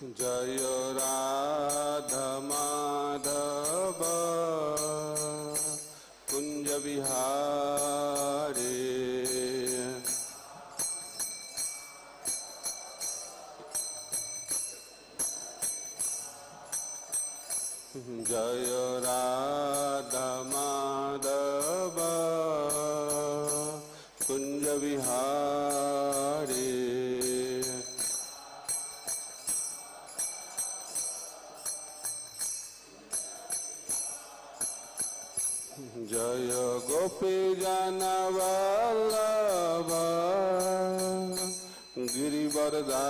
जय राधा माधव कुंज विहारी। जय राधा माधव कुंज विहारी। जय गोपी जन वल्लभ गिरिवरधारी।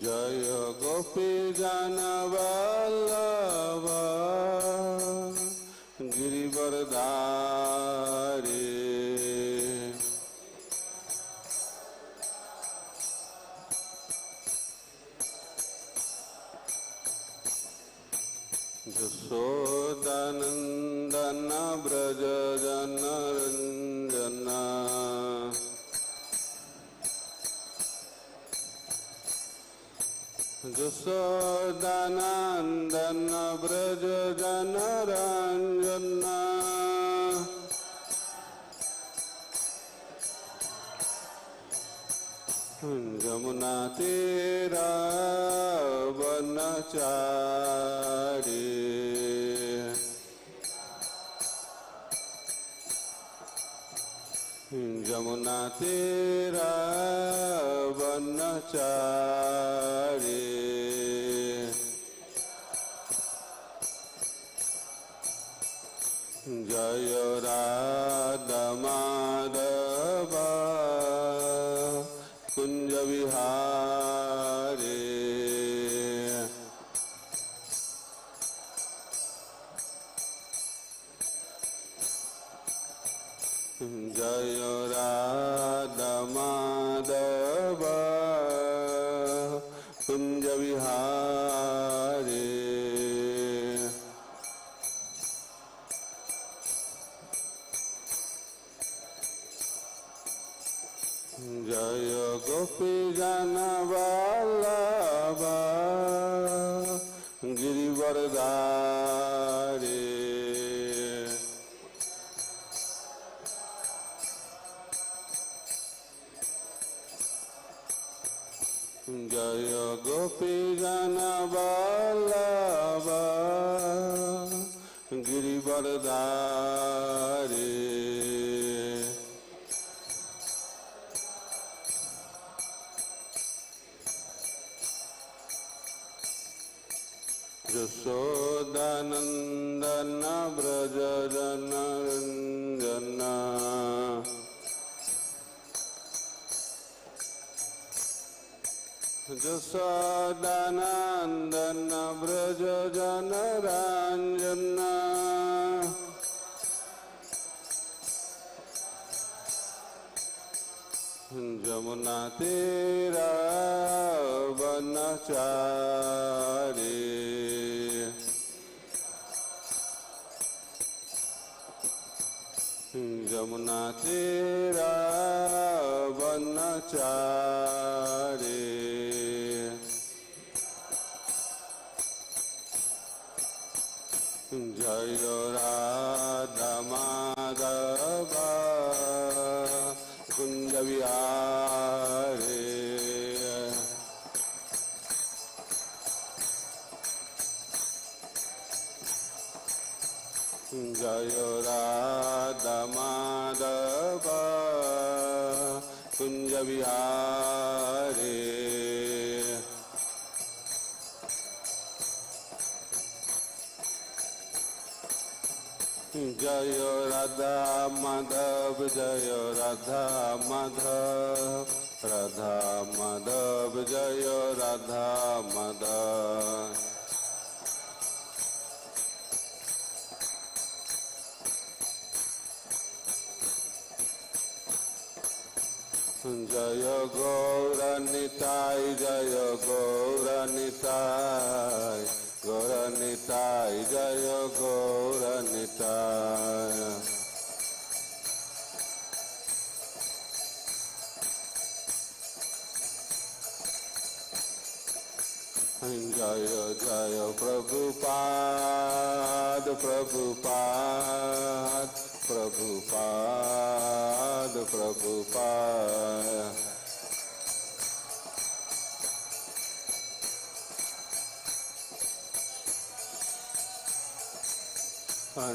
जय गोपी जन वल्लभ गिरिवरधारी। यशोदानंदन ब्रज जन रंजन। यशोदानंदन ब्रज जन रंजन। जमुना तेरा वनचारी। जमुना तेरा वनचारी। जय राधा माधव कुंज विहारी। जय राधा माधव कुंज विहारी। जय गोपी जन वल्लभ गिरिवरधारी। जय गोपी जन वल्लभ गिरिवरधारी। यशोदानंदन ब्रज जन रंजन। यशोदानंदन ब्रज जन रंजन। जमुना तेरा वनचारी। जमुना तेरा वनचारी। जय राधा माधव कुंज विहारी। जय राधा माधव कुंज विहारी। जय राधा माधव जय राधा माधव। राधा माधव जय राधा माधव। जय गौर निताई जय गौर निताई। गौर निताई जय गौर निताय। जय जय प्रभुपाद प्रभुपाद प्रभुपाद प्रभुपाद।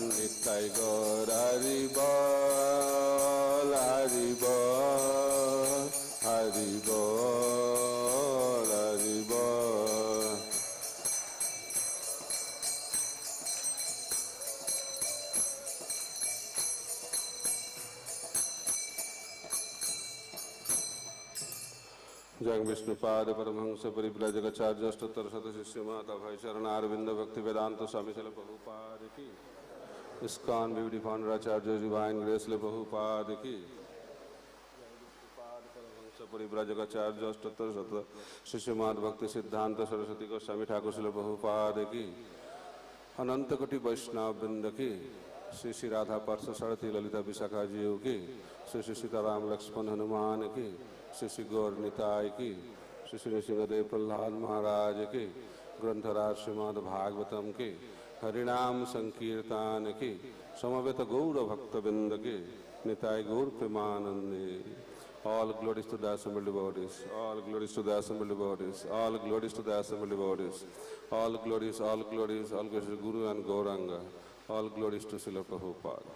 निताय गौर हरि बोल हरि बोल हरि बोल हरि बोल। जय विष्णुपाद परमहंस परिव्राजकाचार्य अष्टोत्तर शत शिष्य माता भाई शरण अरविंद भक्ति वेदांत स्वामी चल प्रभुपाद की। इस्कॉन बीडी फाउंडराचार्य डिवाइन ग्रेस ले प्रभुपाद की। परमहंस परिव्राजकाचार्य अष्टोत्तर शत शिष्य माता भक्ति सिद्धांत सरस्वती गोस्वामी ठाकुर शिल प्रभुपाद की। अनंत कोटि वैष्णव वृंद की। श्री श्री राधा पार्ष सारथी ललिता विशाखा जीव की। श्री श्री सीताराम लक्ष्मण हनुमान की। श्री श्री गौर निताय की। श्री श्री नृसिंहदेव प्रहलाद महाराज की। ग्रंथराज श्रीमद् भागवतम की। हरिनाम संकीर्तन की। समवेत गौर भक्तबिंद की। निताय गौर प्रेमानंदे। All glories to the assembled devotees. All glories to the assembled devotees. All glories to the assembled devotees. All glories, all glories, all glories to Guru and Gauranga. All glories to Srila Prabhupada.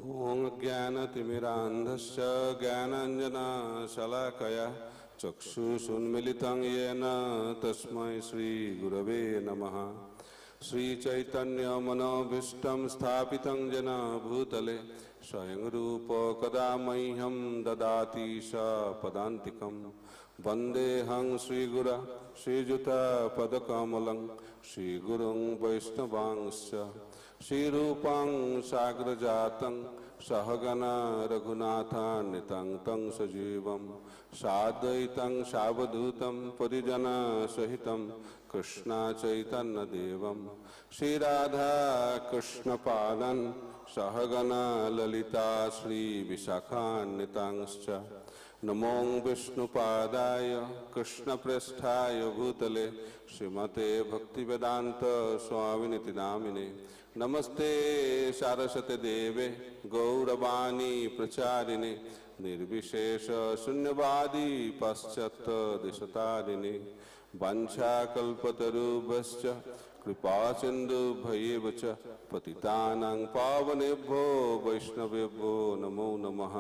ओम ज्ञानतिमिरान्धस्य ज्ञानाञ्जनशलाकया चक्षुषुन्मिलितं येन तस्मै श्रीगुरवे नमः। श्रीचैतन्यमनोभीष्टं स्थापितं येन भूतले स्वयं रूप कदा मह्यं ददाति स पदान्तिकं। वन्देऽहं श्रीगुरा श्रीयुतपदकमलं श्रीगुरुं वैष्णवांश्च। श्रीरूपं साग्रजातं सहगना रघुनाथान्वितं तं सजीवं साद्वैतं सावधूतं परिजनसहितं कृष्ण चैतन्यदेवं श्रीराधा कृष्णपादं सहगना ललिता श्रीविशाखान्वितांश्च। नमो विष्णुपादाय कृष्णप्रेष्ठाय भूतले श्रीमते भक्तिवेदांत स्वामिनिति नामिने। नमस्ते सारस्वते देवे गौरवाणी प्रचारिणे निर्विशेष शून्यवादी पाश्चात्य देशतारिणे। वाञ्छाकल्पतरुभ्यश्च कृपा सिन्धुभ्यैव च पतितानां पावनेभ्यो वैष्णवेभ्यो नमो नमः।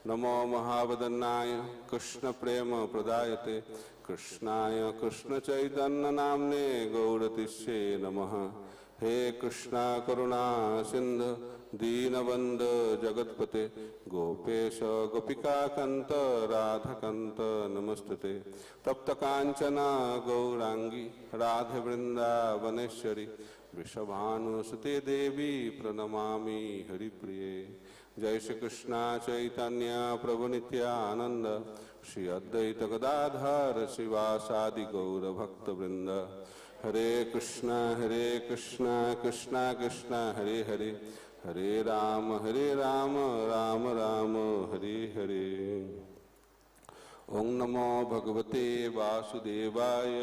नमो महावदनाय कृष्ण प्रेम प्रदायते कृष्णाय कृष्ण चैतन्य नामने गौरतिष्ये नमः। हे कृष्णा करुणा सिंधु दीनबंध जगतपते गोपेश गोपिका कंत राधाकांत नमस्तुते। तप्त कांचना गौरांगी राधे वृंदावनेश्वरी वृषभानुसुते देवी प्रणमामि हरिप्रिये। जय श्री कृष्णा चैतन्य प्रभु नित्यानंद श्री अद्वैत गदाधर शिवासादि गौर भक्त वृंद। हरे कृष्णा कृष्णा कृष्णा हरे हरे हरे राम राम राम हरे हरे। ओम नमो भगवते वासुदेवाय।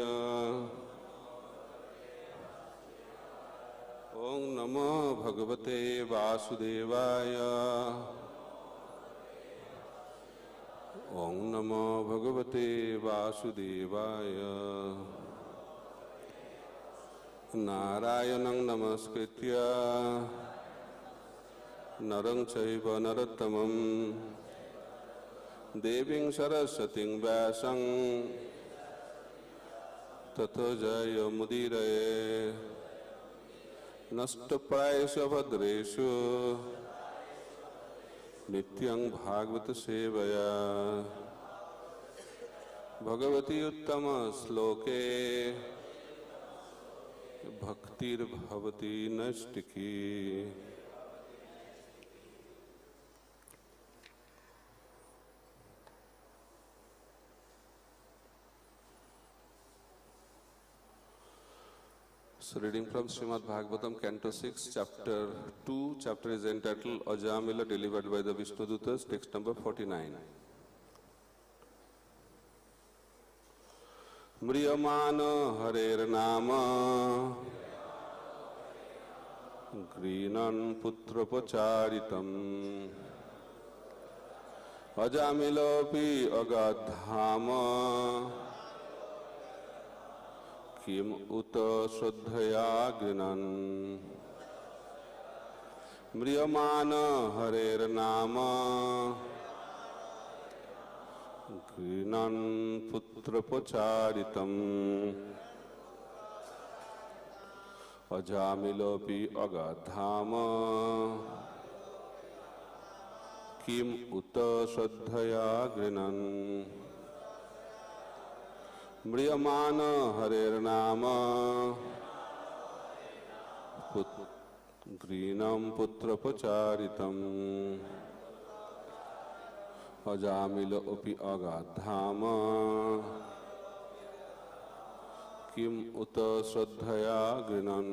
ओम नमो भगवते वासुदेवाय। ओम नमो भगवते वासुदेवाय। नारायणं नमस्कृत्य नरं चैव नरोत्तमं देवीं सरस्वतीं व्यासं ततो जयमुदीरये। नष्टप्रायेषु भद्रेषु नित्यं भागवत सेवया भगवती उत्तम श्लोके भक्तिर्भवति नैष्टिकी। So reading from Srimad Bhagavatam, Canto 6, Chapter 2. Chapter is entitled Ajamila, delivered by the Vishnudutas, text number 49. Mriyamana Harer Nama Grinan Putrapacharitam Ajamilopi Agadhama Kim Uta Shraddhaya Grinan Mriyamana Harer Nama Grinan Putrapacharitam Ajamilopi Agadhama Kim Uta Shraddhaya Grinan Mriyamana Harer Nama Grinam Putrapacharitam Ajamila Opi Agadhama Kim Uta Shraddhaya Grinan.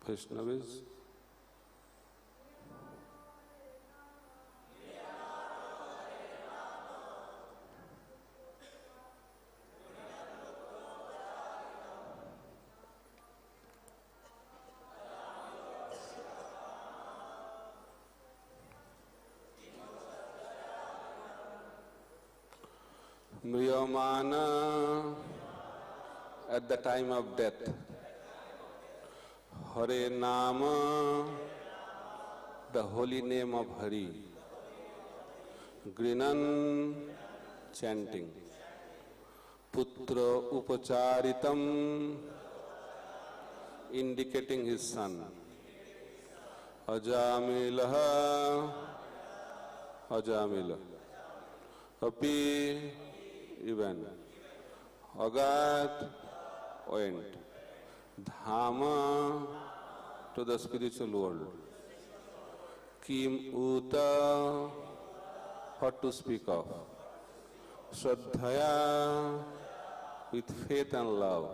Vaishnavas, Mriyamana at the time of death, Hare Nama, the holy name of Hari, Grinan, chanting, Putra Upacharitam, indicating his son, Ajamilah, Ajamila, Api, even, Agat, went, Dhama, to the spiritual world, Kim Uta, what to speak of, Shraddhaya, with faith and love,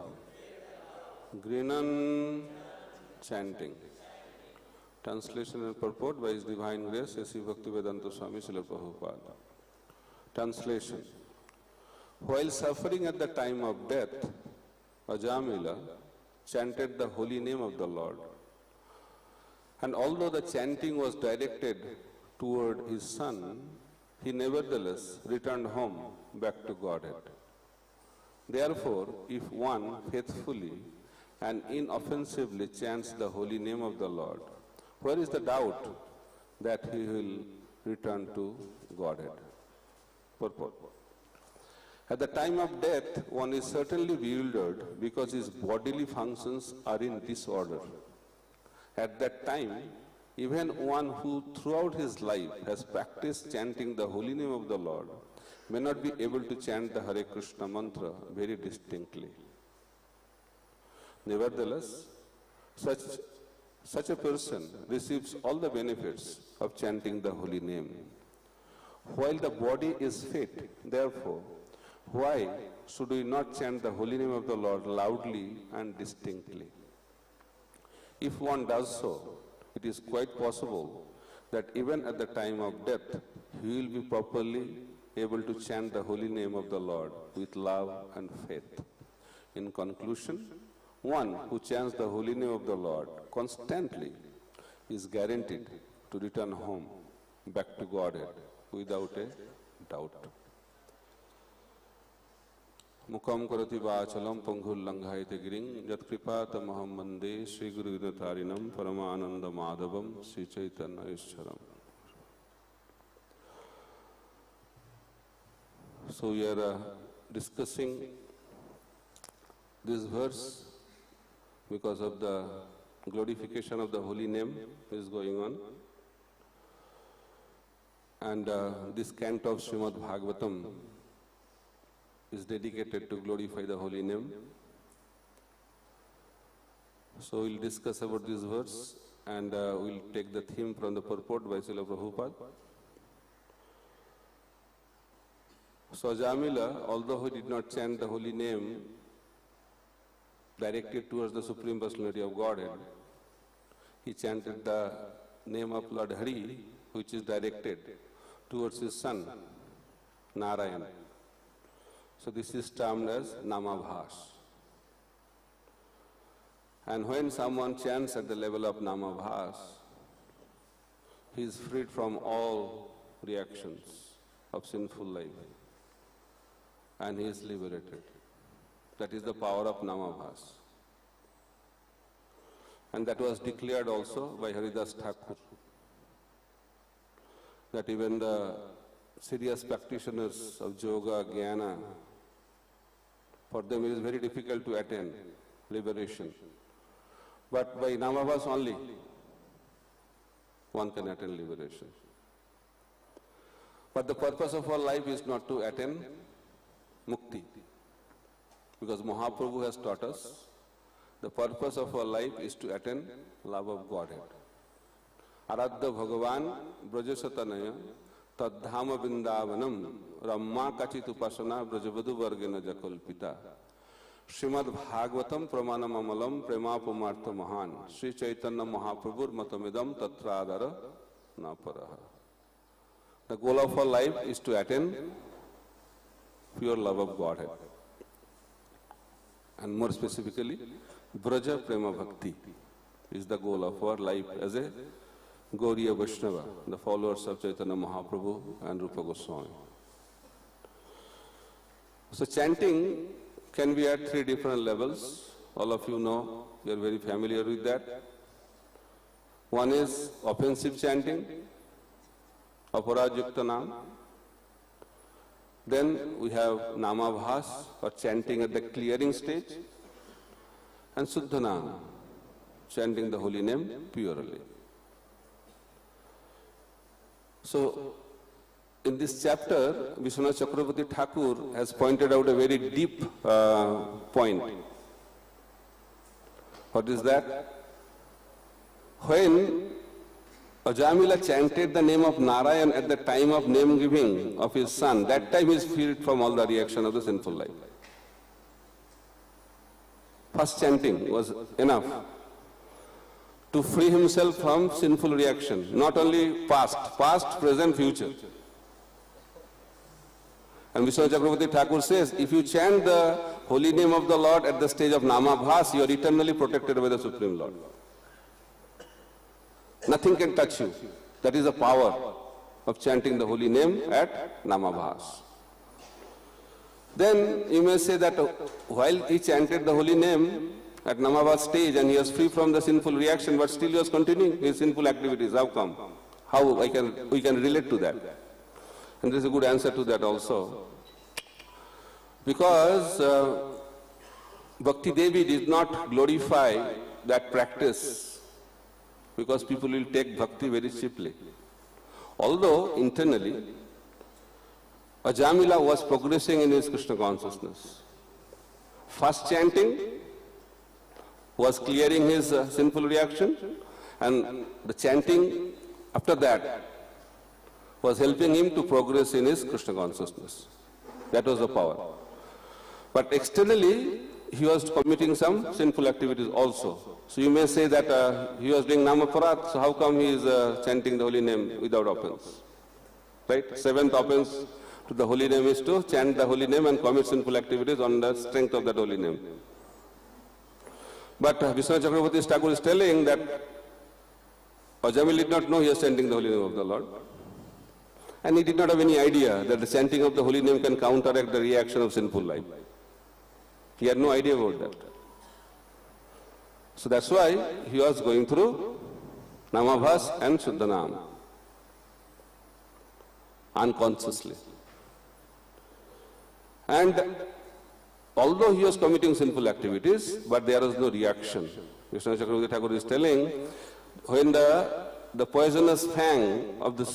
Grinan, chanting. Translation and purport by His Divine Grace, A.C. Bhaktivedanta Swami Srila Prabhupada. Translation. While suffering at the time of death, Ajamila chanted the holy name of the Lord. And although the chanting was directed toward his son, he nevertheless returned home back to Godhead. Therefore, if one faithfully and inoffensively chants the holy name of the Lord, where is the doubt that he will return to Godhead? Purport. At the time of death, one is certainly bewildered because his bodily functions are in disorder. At that time, even one who throughout his life has practiced chanting the holy name of the Lord may not be able to chant the Hare Krishna mantra very distinctly. Nevertheless, such a person receives all the benefits of chanting the holy name. While the body is fit, therefore, why should we not chant the holy name of the Lord loudly and distinctly? If one does so, it is quite possible that even at the time of death, he will be properly able to chant the holy name of the Lord with love and faith. In conclusion, one who chants the holy name of the Lord constantly is guaranteed to return home, back to Godhead, without a doubt. Mukam karati vachalam panghul langhaite giring yat kripa tamaham mande Sri Guru Tarinam Paramananda Madhavam Sri Chaitanya Ishcharam. So we are discussing this verse because of the glorification of the holy name is going on. And this canto of Srimad Bhagavatam is dedicated to glorify the holy name. So we'll discuss about this verse and we'll take the theme from the purport by Srila Prabhupada. So Ajamila, although he did not chant the holy name directed towards the Supreme Personality of Godhead, he chanted the name of Lord Hari, which is directed towards his son, Narayana. So this is termed as Namabhas. And when someone chants at the level of Namabhas, he is freed from all reactions of sinful life. And he is liberated. That is the power of Namabhas. And that was declared also by Haridas Thakur. That even the serious practitioners of yoga, jnana, for them it is very difficult to attain liberation. But by Namabhas only, one can attain liberation. But the purpose of our life is not to attain mukti. Because Mahaprabhu has taught us, the purpose of our life is to attain love of Godhead. Aradha Bhagavan Brajasatanaya Tadhama Vrindavanam Ramma Kachit Upasana Brajavadu Vargena Jakalpita Srimad Bhagavatam Pramanam Amalam Premapumartha Mahan Sri Chaitanya Mahaprabhur Matamidam Tatradara Naparaha. The goal of our life is to attain pure love of Godhead. And more specifically, Braja Prema Bhakti is the goal of our life as a Gauriya Vaishnava, the followers of Chaitanya Mahaprabhu and Rupa Goswami. So chanting can be at three different levels. All of you know, you are very familiar with that. One is offensive chanting, Aparajyukta Nam. Then we have Namabhas, or chanting at the clearing stage, and Suddhanam, chanting the holy name purely. So, in this chapter, Vishwanath Chakravarti Thakur has pointed out a very deep point. What is that? When Ajamila chanted the name of Narayan at the time of name giving of his son, that time he is freed from all the reaction of the sinful life. First chanting was enough to free himself from sinful reaction, not only past, present, future. And Vishnu Chakravarti Thakur says, if you chant the holy name of the Lord at the stage of Namabhas, you are eternally protected by the Supreme Lord. Nothing can touch you. That is the power of chanting the holy name at Namabhas. Then you may say that while he chanted the holy name at Namabhas stage and he was free from the sinful reaction, but still he was continuing his sinful activities. How come? How we can relate to that? And there is a good answer to that also. Because Bhakti Devi did not glorify that practice, because people will take bhakti very cheaply. Although internally, Ajamila was progressing in his Krishna consciousness. First chanting was clearing his sinful reaction, and the chanting after that was helping him to progress in his Krishna consciousness. That was the power. But externally, he was committing some sinful activities also. So you may say that he was doing Namaparat, so how come he is chanting the holy name without offense? Right? Seventh offense to the holy name is to chant the holy name and commit sinful activities on the strength of that holy name. But Vishnu Chakravarti Thakur is telling that Ajamil did not know he was chanting the holy name of the Lord. And he did not have any idea that the chanting of the holy name can counteract the reaction of sinful life. He had no idea about that. So that's why he was going through Namabhas and Shuddhanam unconsciously. And although he was committing sinful activities, but there was no reaction. Vishnu Chakravarti Thakur is telling, when the poisonous fang of the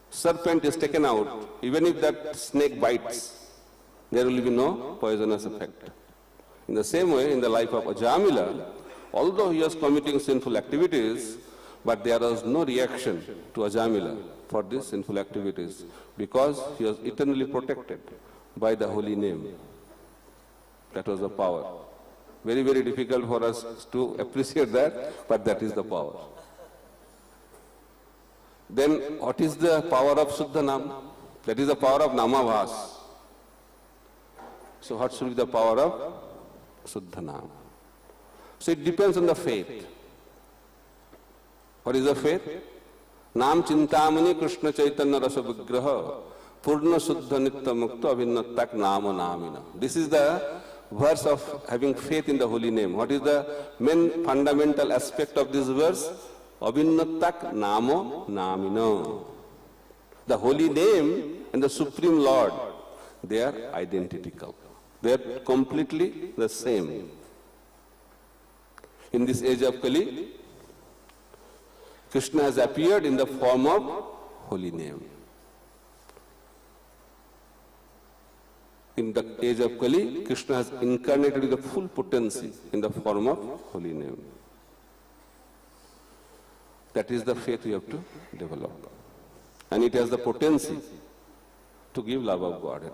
serpent is taken out, even if that snake bites, there will be no poisonous effect. In the same way, in the life of Ajamila, although he was committing sinful activities, but there was no reaction to Ajamila for these sinful activities, because he was eternally protected by the holy name. That was the power. Very, very difficult for us to appreciate that, but that is the power. Then what is the power of Shuddhanam? That is the power of Namabhas. So what should be the power of Shuddhanam? So it depends on the faith. What is the faith? Nam Chintamani Krishna Chaitanya Rasa Vigraha Purna Shuddha Nitya Mukta Abhinnatak Nama Namina. This is the verse of having faith in the holy name. What is the main fundamental aspect of this verse? Abhinnatak Namo Namina. The holy name and the Supreme Lord, they are identical. They are completely the same. In this age of Kali, Krishna has appeared in the form of holy name. In the age of Kali, Krishna has incarnated with the full potency in the form of holy name. That is the faith we have to develop. And it has the potency to give love of Godhead.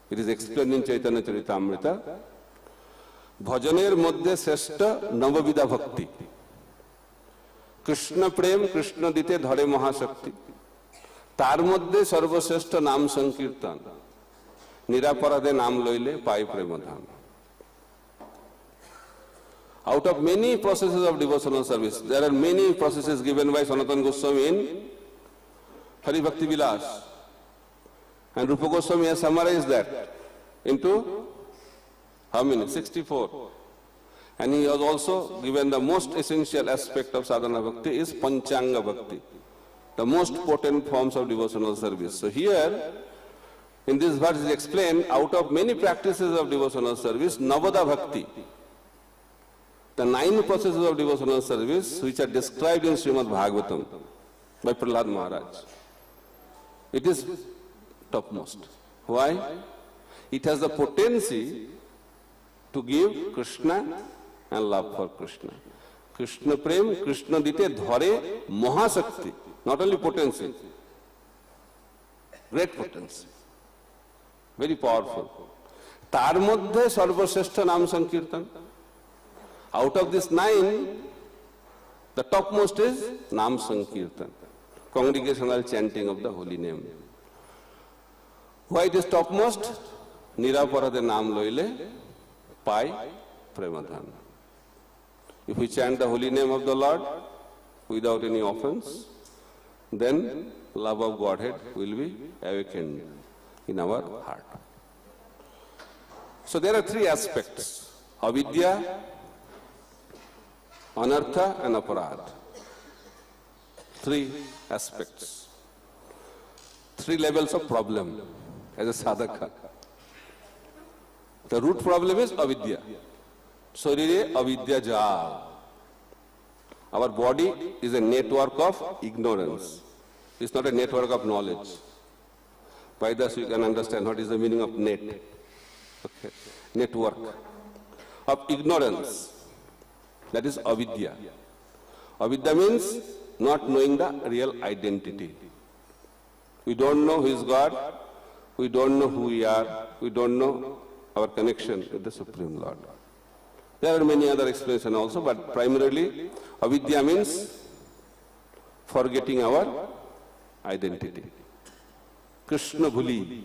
It is explained in Chaitanya Charitamrita. Bhajaner Madhya Sreshta Navavidha Bhakti. Krishna Prem Krishna Dite Dhare Mahashakti. Tar Madhya Sarvasreshta Nam Sankirtan. Niraparade Nam Loile Pai Premadhan. Out of many processes of devotional service, there are many processes given by Sanatana Goswami in Hari Bhakti Vilas. And Rupa Goswami has summarized that into how many? 64. And he has also given the most essential aspect of sadhana bhakti is Panchanga Bhakti, the most potent forms of devotional service. So here, in this verse is explained, out of many practices of devotional service, Navada Bhakti, the 9 processes of devotional service which are described in Srimad Bhagavatam by Prahlad Maharaj, it is topmost. Why? It has the potency to give Krishna and love for Krishna. Krishna Prem, Krishna Dite Dhare Mahasakti. Not only potency, great potency. Very powerful. Tar Madhya Sarvasreshta Nam Sankirtan. Out of this 9, the topmost is Nam Sankirtan, congregational chanting of the holy name. Why it is topmost? Niraparade naam loile, pai premadhan. If we chant the holy name of the Lord without any offense, then love of Godhead will be awakened in our heart. So there are three aspects: avidya, anartha and aparad. Three aspects. Three levels of problem as a sadhaka. The root problem is avidya. Sarire avidya jal. Our body is a network of ignorance. It's not a network of knowledge. By this you can understand what is the meaning of net. Okay. Network of ignorance. That is avidya. Avidya means not knowing the real identity. We don't know who is God. We don't know who we are. We don't know our connection with the Supreme Lord. There are many other explanations also, but primarily avidya means forgetting our identity. Krishna bhuli,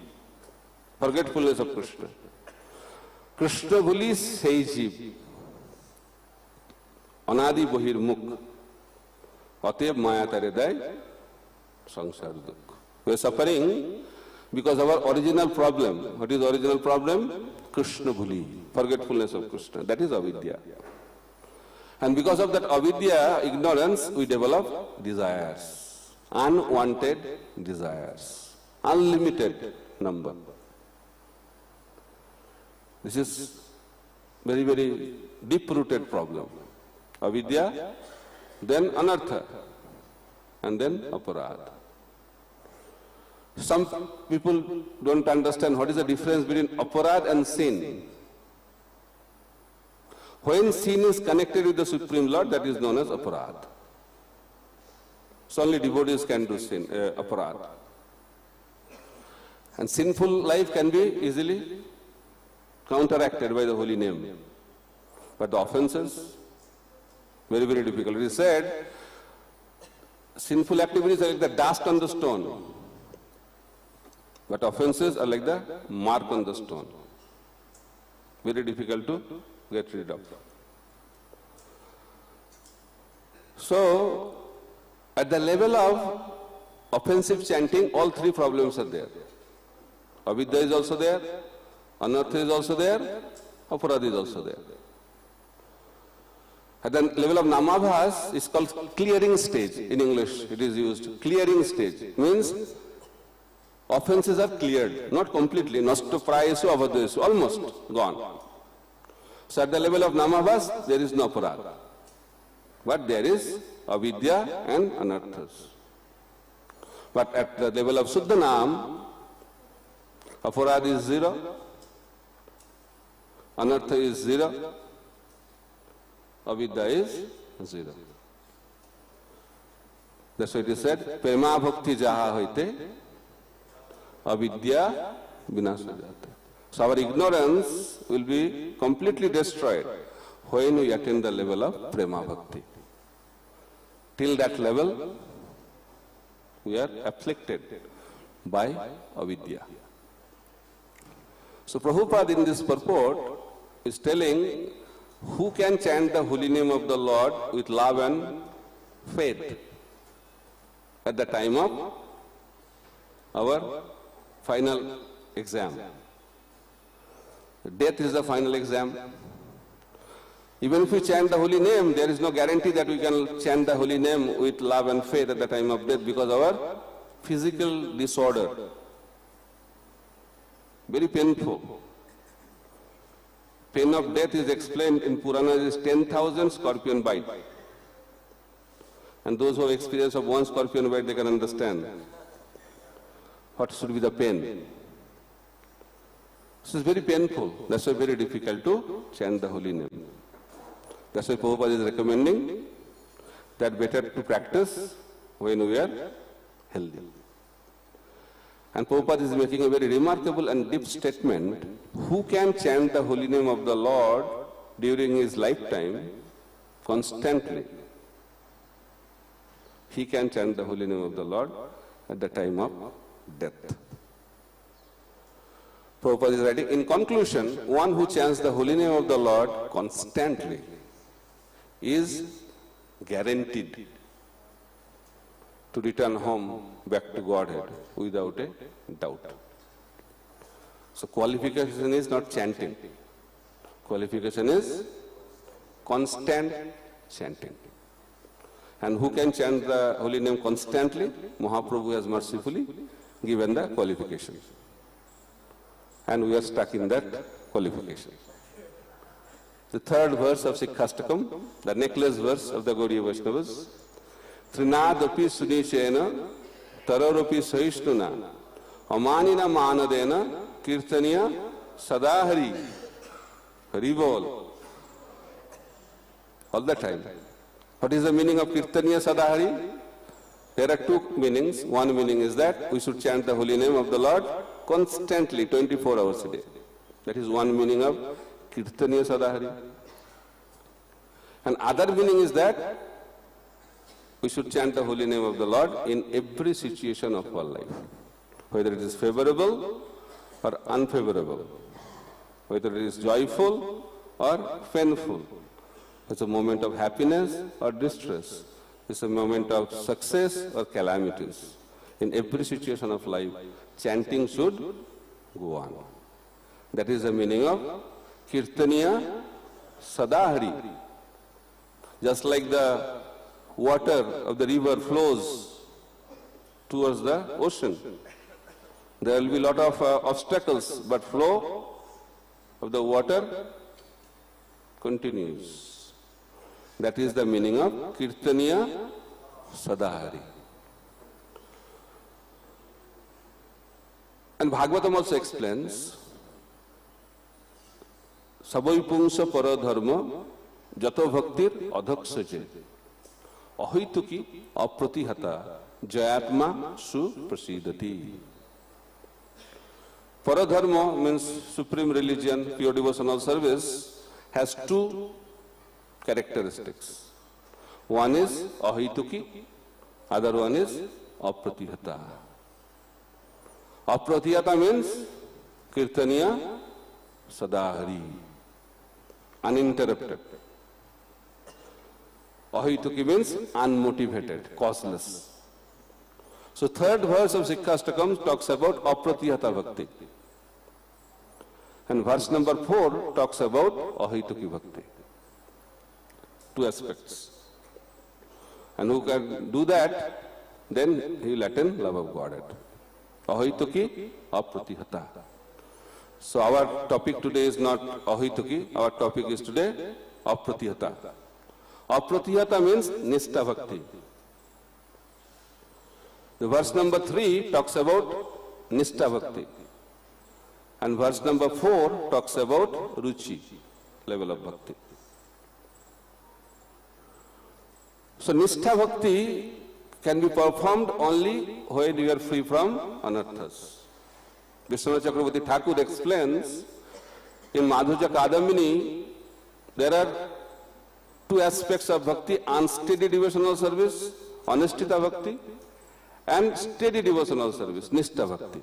forgetfulness of Krishna. Krishna bhuli sei jeev, anadi bohir mukh, ateb maya tare day, sangsar dukh. We are suffering because of our original problem. What is the original problem? Krishna bhuli, forgetfulness of Krishna. That is avidya. And because of that avidya, ignorance, we develop desires. Unwanted desires. Unlimited number. This is very, very deep-rooted problem. Avidya, then anartha, and then aparad. Some people don't understand what is the difference between aparad and sin. When sin is connected with the Supreme Lord, that is known as aparad. So only devotees can do sin, aparad. And sinful life can be easily counteracted by the holy name. But the offenses, very, very difficult. It is said, sinful activities are like the dust on the stone. But offenses are like the mark on the stone. Very difficult to get rid of. So, at the level of offensive chanting, all three problems are there. Avidya is also there, anartha is also there, aparad is also there. At the level of namabhas, it's called clearing stage. In English, it is used. Clearing stage means offenses are cleared, not completely, nashto prayesu avadyesu, almost gone. So at the level of namabhas, there is no aparad. But there is avidya and anarthas. But at the level of Suddhanam, aparad is 0, anartha is 0, avidya is 0. That's why it is said, prema bhakti jaha hoite, avidya vinasha jata. So our ignorance will be completely destroyed when we attain the level of prema bhakti. Till that level, we are afflicted by avidya. So Prabhupada in this purport is telling who can chant the holy name of the Lord with love and faith at the time of our final exam. Death is the final exam. Even if we chant the holy name, there is no guarantee that we can chant the holy name with love and faith at the time of death because of our physical disorder. Very painful. Pain of death is explained in Puranas as 10,000 scorpion bite. And those who have experience of one scorpion bite, they can understand what should be the pain. This is very painful. That's why very difficult to chant the holy name. That's why Prabhupada is recommending that better to practice when we are healthy. And Prabhupada is making a very remarkable and deep statement. Who can chant the holy name of the Lord during his lifetime constantly? He can chant the holy name of the Lord at the time of death. Prabhupada is writing, in conclusion, one who chants the holy name of the Lord constantly is guaranteed to return home back to Godhead without a doubt. So qualification is not chanting. Qualification is constant chanting. And who can chant the holy name constantly? Mahaprabhu has mercifully given the qualification. And we are stuck in that qualification. The third verse of Sikhastakam, the necklace verse of the Gaudiya Vaishnavas, Trinadapi Sunichena Tararopi Sahishnuna Amanina Manadena Kirtaniya Sadahari Haribol. All the time. What is the meaning of Kirtaniya Sadahari? There are two meanings. One meaning is that we should chant the holy name of the Lord constantly, 24 hours a day. That is one meaning of Kirtaniya Sadahari. And other meaning is that we should chant the holy name of the Lord in every situation of our life, whether it is favorable or unfavorable, whether it is joyful or painful. It's a moment of happiness or distress. It's a moment of success or calamities. In every situation of life, chanting should go on. That is the meaning of Kirtaniya Sadahari. Just like the water of the river flows towards the ocean, there will be a lot of obstacles, but flow of the water continues. That is the meaning of Kirtaniya Sadahari. And Bhagavatam also explains, Saboi Pungsa Paradharma Jato Bhaktir Adhakshaje Ahituki Apratihata Jayatma Su Prasidati. Paradharma means supreme religion, pure devotional service, has two characteristics. One is ahituki, other one is apratihata. Apratihata means Kirtaniya Sadahari, uninterrupted. Ahituki means unmotivated, causeless. So third verse of Sikhastakam talks about apratihata bhakti. And verse number 4 talks about ahituki bhakti. Two aspects. And who can do that, then he will attain love of Godhead. Ahituki, apratihata. So our topic today is not ahituki, our topic is today apratihata. Apratihata means nishtha bhakti. The verse number 3 talks about nishtha bhakti. And verse number 4 talks about ruchi, level of bhakti. So nishtha bhakti can be performed only when you are free from anarthas. Vishwanath Chakravarti Thakur explains, in Madhurya Kadambini, there are two aspects of bhakti: unsteady devotional service, anishtita bhakti, and steady devotional service, nishtha bhakti.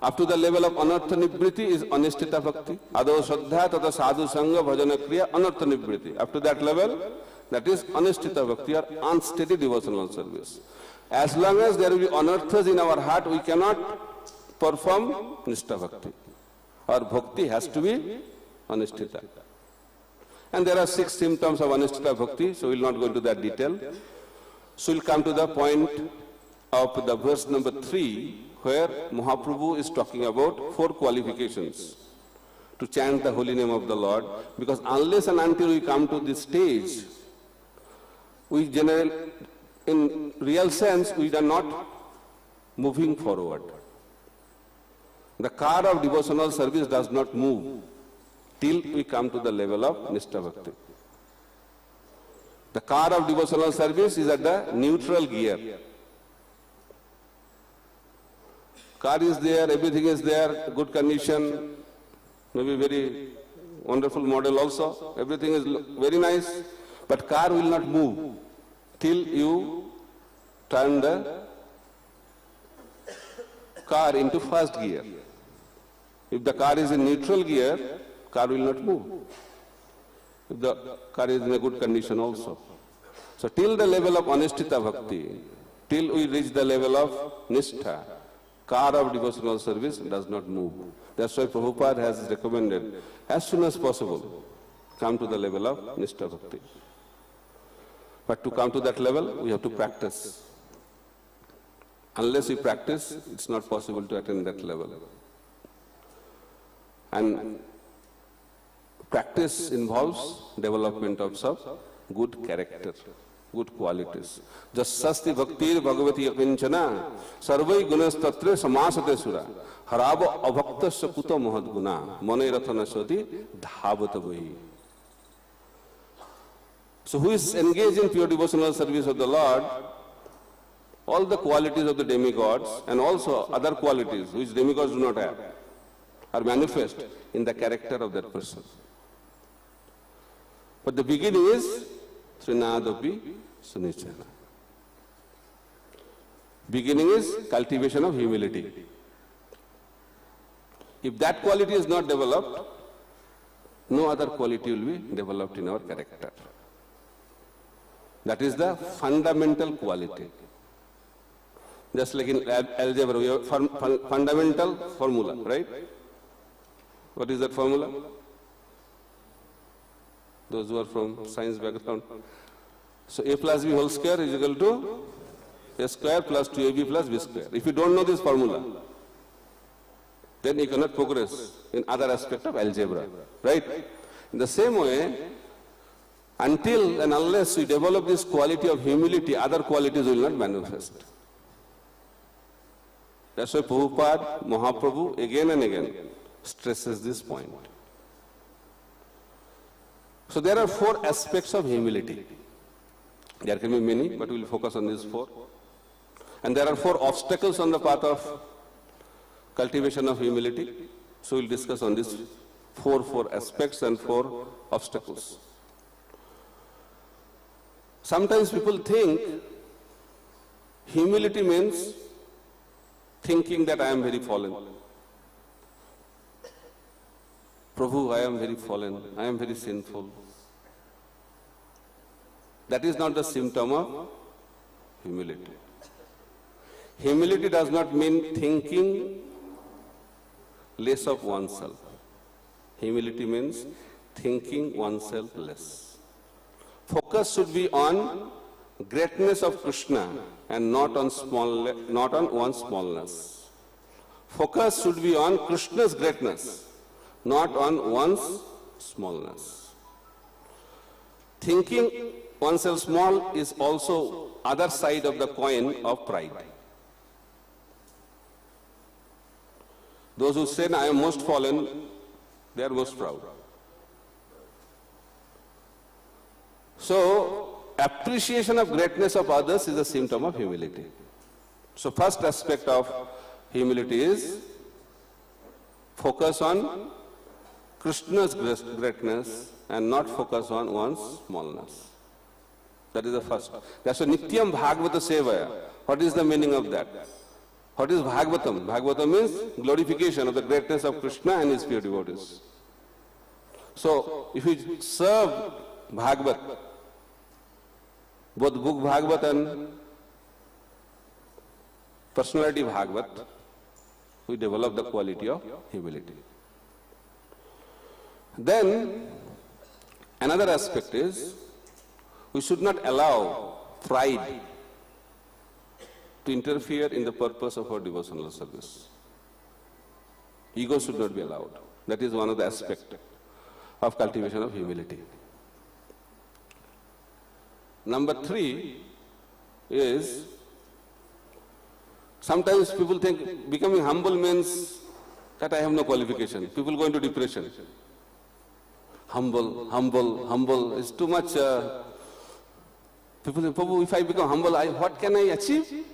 Up to the level of anartha nibriti is anishtita bhakti. Ado shraddha tata sadhu sangha bhajana kriya anartha nibriti. Up to that level, that is anishtita bhakti or unsteady devotional service. As long as there will be anarthas in our heart, we cannot perform nishtha bhakti. Our bhakti has to be anishtita. And there are 6 symptoms of anishtita bhakti, so we will not go into that detail. So we will come to the point of the verse number 3, where Mahaprabhu is talking about 4 qualifications to chant the holy name of the Lord, because unless and until we come to this stage, we generally, in real sense, we are not moving forward. The car of devotional service does not move till we come to the level of nishtha bhakti. The car of devotional service is at the neutral gear. Car is there, everything is there, good condition, maybe very wonderful model also, everything is very nice, but car will not move till you turn the car into first gear. If the car is in neutral gear, car will not move. If the car is in a good condition also. So till the level of anushtita bhakti, till we reach the level of nishtha, car of devotional service does not move. That's why Prabhupada has recommended, as soon as possible, come to the level of nishtha bhakti. But to come to that level, we have to practice. Unless we practice, it's not possible to attain that level. And practice involves development of some good character, good qualities. Jasasti bhaktir bhagavati akinchana sarvai gunas tatre samasate sura harava abhaktasya kuta mahad guna manairatana sati dhavata vahi. So who is engaged in pure devotional service of the Lord, all the qualities of the demigods and also other qualities which demigods do not have are manifest in the character of that person. But the beginning is Srinadapi Sunichana. Beginning is cultivation of humility. If that quality is not developed, no other quality will be developed in our character. That is the fundamental quality. Just like in algebra, we have fundamental formula, right? What is that formula? Those who are from science background. So a plus b whole square is equal to a square plus 2ab plus b square. If you don't know this formula, then you cannot progress in other aspect of algebra, right? In the same way, until and unless we develop this quality of humility, other qualities will not manifest. That's why Prabhupada, Mahaprabhu, again and again stresses this point. So there are 4 aspects of humility. There can be many, but we will focus on these 4. And there are 4 obstacles on the path of cultivation of humility. So we will discuss on these 4 aspects and 4 obstacles. Sometimes people think humility means thinking that I am very fallen. Prabhu, I am very fallen, I am very sinful. That is not the symptom of humility. Humility does not mean thinking less of oneself. Humility means thinking oneself less. Focus should be on greatness of Krishna and not on one's smallness. Focus should be on Krishna's greatness, not on one's smallness. Thinking oneself small is also other side of the coin of pride. Those who say, I am most fallen, they are most proud. So, appreciation of greatness of others is a symptom of humility. So, first aspect of humility is focus on Krishna's greatness and not focus on one's smallness. That is the first. That's a Nityam Bhagavata Sevaya. What is the meaning of that? What is Bhagavatam? Bhagavatam means glorification of the greatness of Krishna and his pure devotees. So, if we serve Bhagavat, both book Bhagavat and personality Bhagavat, we develop the quality of humility. Then, another aspect is, we should not allow pride to interfere in the purpose of our devotional service. Ego should not be allowed. That is one of the aspects of cultivation of humility. Number 3 is, sometimes people think becoming humble means that I have no qualification. People go into depression. Humble is too much. People say, Prabhu, if I become humble, what can I achieve?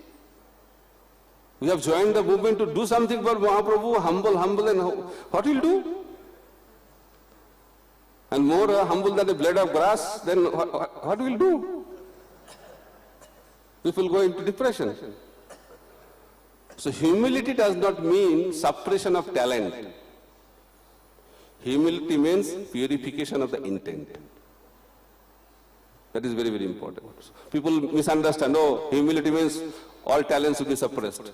We have joined the movement to do something for Mahaprabhu, humble, and what will do? And more humble than a blade of grass, then what will do? People go into depression. So humility does not mean suppression of talent. Humility means purification of the intent. That is very, very important. People misunderstand, oh, humility means all talents will be suppressed.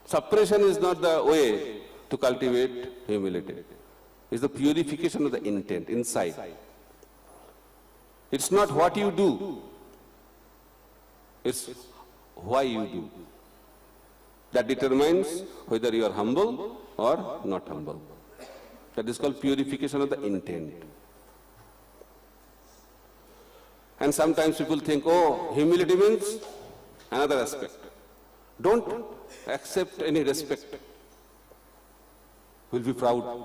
Suppression is not the way to cultivate humility. It's the purification of the intent inside. It's not what you do, it's why you do. That determines whether you are humble or not humble. That is called purification of the intent. And sometimes people think, oh, humility means another aspect. Don't accept any respect. We'll be proud.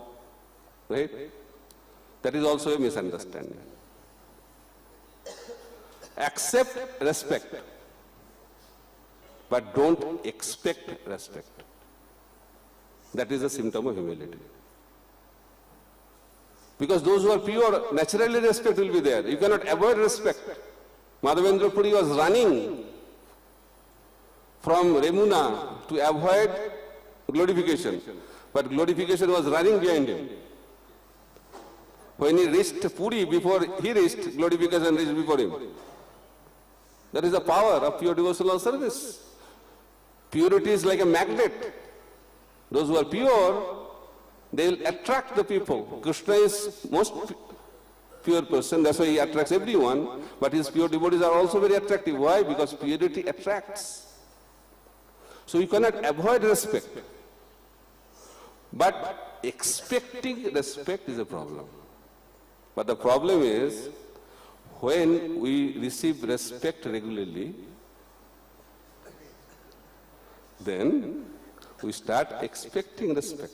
Right? That is also a misunderstanding. Accept respect, but don't expect respect. That is a symptom of humility. Because those who are pure, naturally respect will be there. You cannot avoid respect. Madhavendra Puri was running from Remuna to avoid glorification. But glorification was running behind him. When he reached Puri, before he reached, glorification reached before him. That is the power of pure devotional service. Purity is like a magnet. Those who are pure, they will attract the people. Krishna is most pure person, that's why he attracts everyone, but his pure devotees are also very attractive. Why? Because purity attracts. So you cannot avoid respect. But expecting respect is a problem. But the problem is, when we receive respect regularly, then we start expecting respect.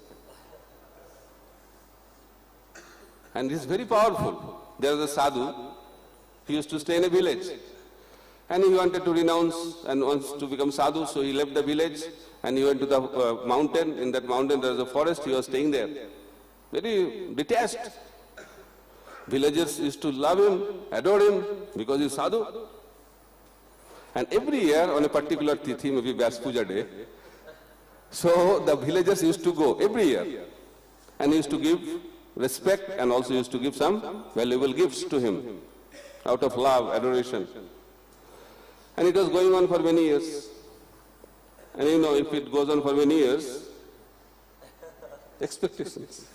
And it is very powerful. There was a sadhu, he used to stay in a village. And he wanted to renounce and wants to become sadhu, so he left the village and he went to the mountain. In that mountain there was a forest, he was staying there. Very detached. Villagers used to love him, adore him, because he is sadhu. And every year on a particular tithi, maybe Vyas Puja day, so the villagers used to go every year. And he used to give respect and also used to give some valuable gifts to him out of love, adoration. And it was going on for many years. And you know, if it goes on for many years, expectations.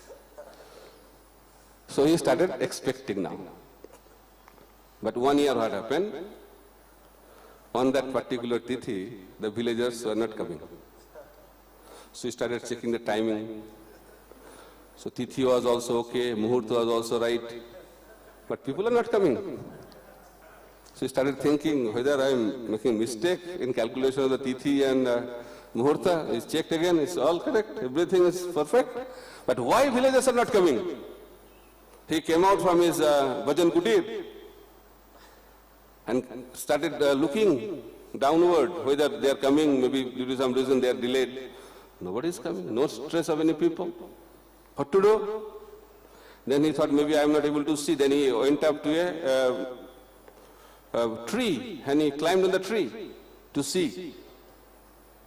So he started expecting now. But 1 year what happened? On that particular tithi, the villagers were not coming. So he started checking the timing. So tithi was also okay, muhurta was also right, but people are not coming. So he started thinking whether I am making mistake in calculation of the tithi and muhurta. He checked again, it's all correct, everything is perfect. But why villagers are not coming? He came out from his bhajan kutir and started looking downward, whether they are coming, maybe due to some reason they are delayed. Nobody is coming, no stress of any people. What to do? Then he thought maybe I am not able to see. Then he went up to a tree and he climbed on the tree to see.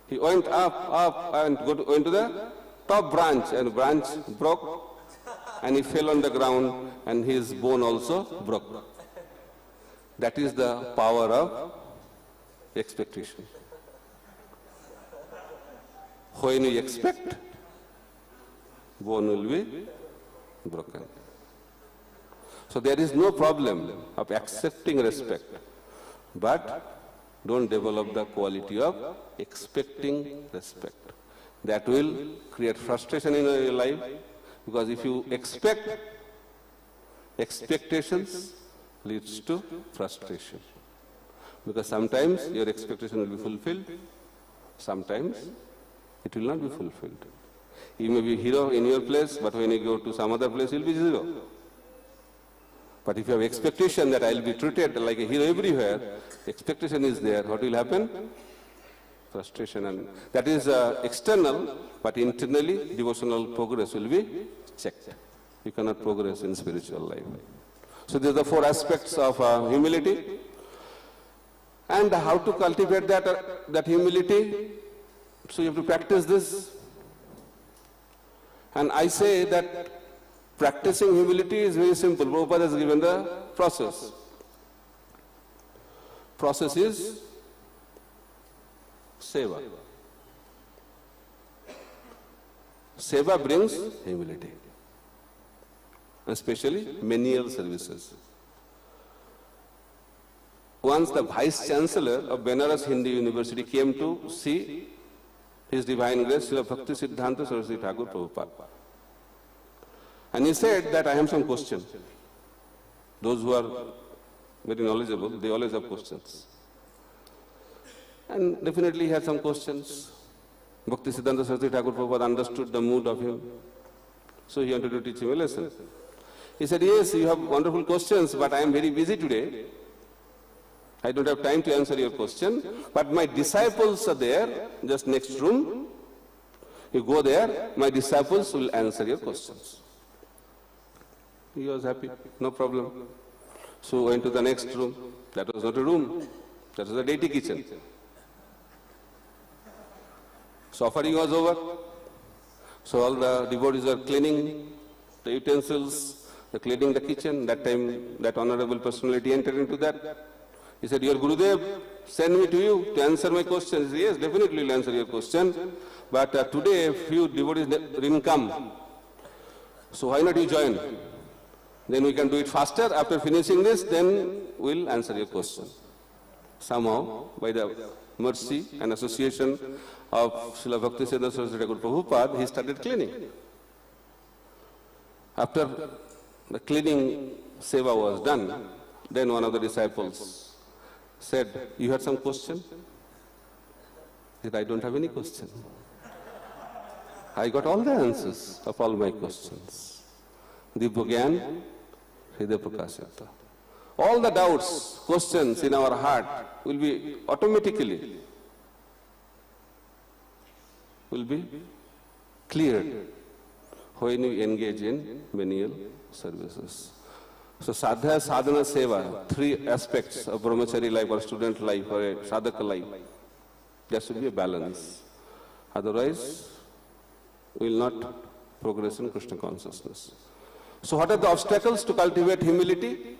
He went up and went to the top branch and the branch broke and he fell on the ground and his bone also broke. That is the power of expectation. When you expect, bone will be broken. So there is no problem of accepting respect, but don't develop the quality of expecting respect. That will create frustration in your life, because if you expect, expectations leads to frustration. Because sometimes your expectation will be fulfilled, sometimes it will not be fulfilled. You may be hero in your place, but when you go to some other place, you will be zero. But if you have expectation that I will be treated like a hero everywhere, expectation is there, what will happen? Frustration. And that is external, but internally devotional progress will be checked. You cannot progress in spiritual life. So these are the 4 aspects of humility. And how to cultivate that humility? So you have to practice this. And I say that practicing humility is very simple. Prabhupada has given the process. Process is seva. Seva brings humility, especially menial services. Once the Vice Chancellor of Benares Hindu University came to see His Divine Grace, Srila Bhakti Siddhanta Saraswati Thakur Prabhupada. And he said that I have some questions. Those who are very knowledgeable, they always have questions. And definitely he had some questions. Bhakti Siddhanta Saraswati Thakur Prabhupada understood the mood of him. So he wanted to teach him a lesson. He said, yes, you have wonderful questions, but I am very busy today. I don't have time to answer your question, but my disciples are there, just next room. You go there, my disciples will answer your questions. He was happy, no problem. So went to the next room. That was not a room, that was a deity kitchen. So offering was over. So all the devotees are cleaning the utensils, they're cleaning the kitchen. That time, that honorable personality entered into that. He said, your Gurudev sent me to you to answer my questions. Yes, definitely will answer your question. But today a few devotees didn't come. So why not you join? Then we can do it faster. After finishing this, then we'll answer your question. Somehow, by the mercy and association of Srila Bhakti Siddhanta Saraswati Thakur Prabhupada, he started cleaning. After the cleaning seva was done, then one of the disciples said, you had some question? He said, I don't have any question. I got all the answers of all my questions. Dibhogyan Hridaya Prakashita. All the doubts, questions in our heart will be automatically cleared when we engage in menial services. So sadhya, sadhana, seva, three aspects of brahmachari life or student life or a sadhaka life. There should be a balance. Otherwise, we will not progress in Krishna consciousness. So what are the obstacles to cultivate humility?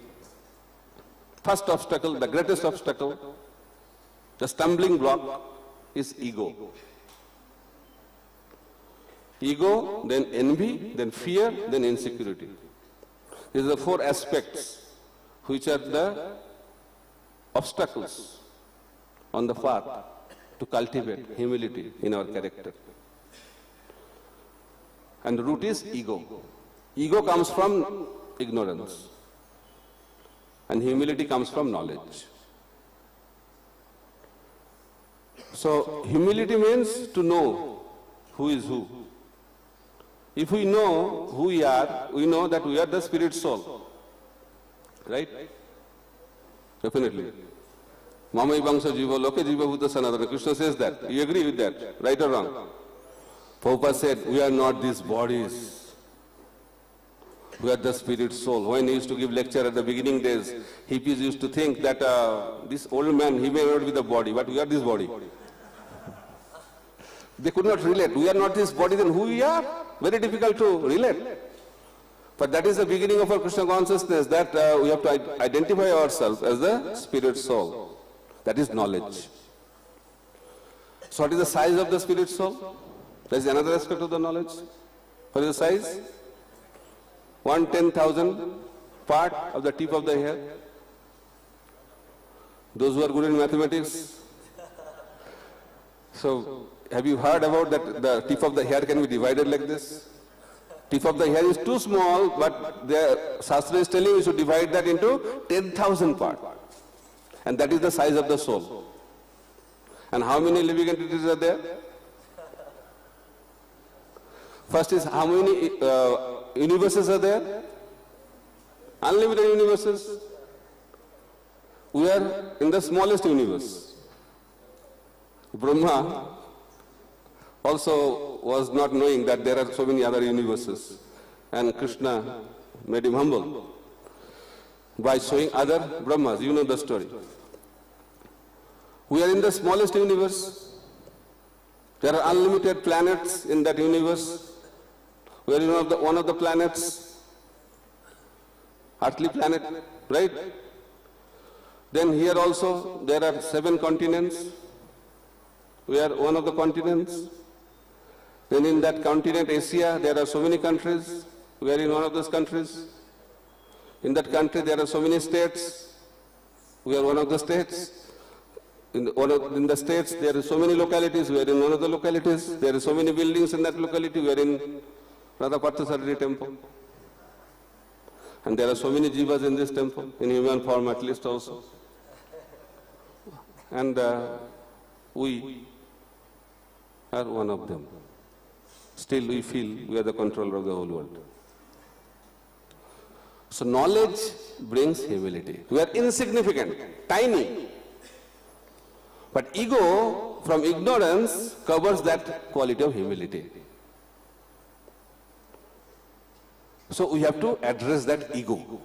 First obstacle, the greatest obstacle, the stumbling block is ego. Ego, then envy, then fear, then insecurity. These are the four aspects which are the obstacles on the path to cultivate humility in our character. And the root is ego. Ego comes from ignorance. And humility comes from knowledge. So humility means to know who is who. If we know who we are, we know that we are the spirit soul. Right? Definitely. Mamai Bangsa Jiva Loke Jiva Bhuta Sanatana. Krishna says that. You agree with that? Right or wrong? Prabhupada said, we are not these bodies. We are the spirit soul. When he used to give lecture at the beginning days, hippies used to think that this old man, he may not be the body, but we are this body. They could not relate. We are not this body, then who we are? Very difficult to relate. But that is the beginning of our Krishna consciousness, that we have to identify ourselves as the spirit soul. That is knowledge. So what is the size of the spirit soul? That is another aspect of the knowledge. What is the size? 1/10,000 part of the tip of the hair. Those who are good in mathematics. So, have you heard about that the tip of the hair can be divided like this? Tip of the hair is too small, but the Shastra is telling you should divide that into 10,000 parts. And that is the size of the soul. And how many living entities are there? First is how many universes are there? Unlimited universes. We are in the smallest universe. Brahma also was not knowing that there are so many other universes. And Krishna made him humble by showing other Brahmas. You know the story. We are in the smallest universe. There are unlimited planets in that universe. We are in one of the planets, earthly planet, right? Then here also there are 7 continents. We are one of the continents. Then in that continent, Asia, there are so many countries. We are in one of those countries. In that country, there are so many states. We are one of the states. In the states, there are so many localities. We are in one of the localities. There are so many buildings in that locality. We are in Radha Parthasarari temple. And there are so many jivas in this temple, in human form at least also. And we are one of them. Still we feel we are the controller of the whole world. So knowledge brings humility. We are insignificant, tiny. But ego, from ignorance, covers that quality of humility. So we have to address that ego.